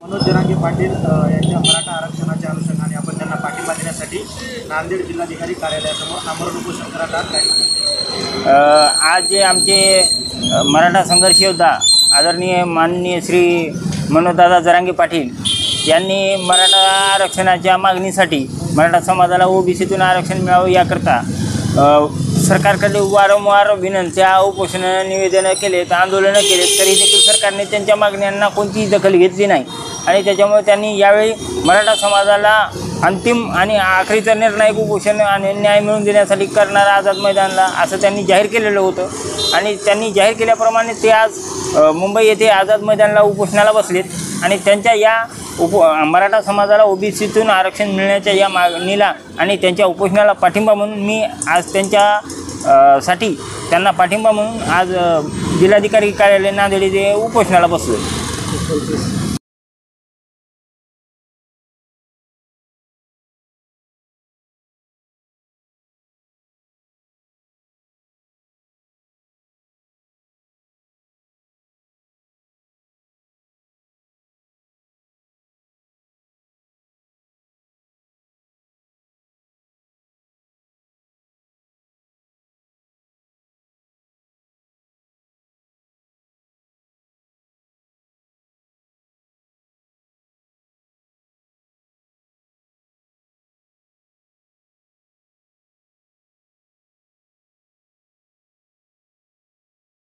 मनोज जरांगे पाटील यांच्या मराठा आरक्षणाच्या अनुषंगाने आपण त्यांना पाठिंबा देण्यासाठी नांदेड जिल्हाधिकारी कार्यालयासमोर आमरण उपोषण करत आहात। आज जे आमचे मराठा संघर्ष योद्धा आदरणीय माननीय श्री मनोजदादा जरांगे पाटील यांनी मराठा आरक्षणाच्या मागणीसाठी मराठा समाजाला ओबीसीतून आरक्षण मिळावं याकरता सरकारकडे वारंवार विनंत्या उपोषण निवेदनं केलेत, आंदोलनं केलेत, तरी देखील सरकारने त्यांच्या मागण्यांना कोणतीही दखल घेतली नाही आणि त्याच्यामुळे त्यांनी यावेळी मराठा समाजाला अंतिम आणि आखरीचं निर्णायक उपोषण आणि न्याय मिळवून देण्यासाठी करणारा आझाद मैदानला असं त्यांनी जाहीर केलेलं होतं आणि त्यांनी जाहीर केल्याप्रमाणे ते आज मुंबई येथे आझाद मैदानला उपोषणाला बसलेत आणि त्यांच्या या मराठा समाजाला ओबीसीतून आरक्षण मिळण्याच्या या मागणीला आणि त्यांच्या उपोषणाला पाठिंबा म्हणून मी आज त्यांच्यासाठी त्यांना पाठिंबा म्हणून आज जिल्हाधिकारी कार्यालय नांदेड येथे उपोषणाला बसलो।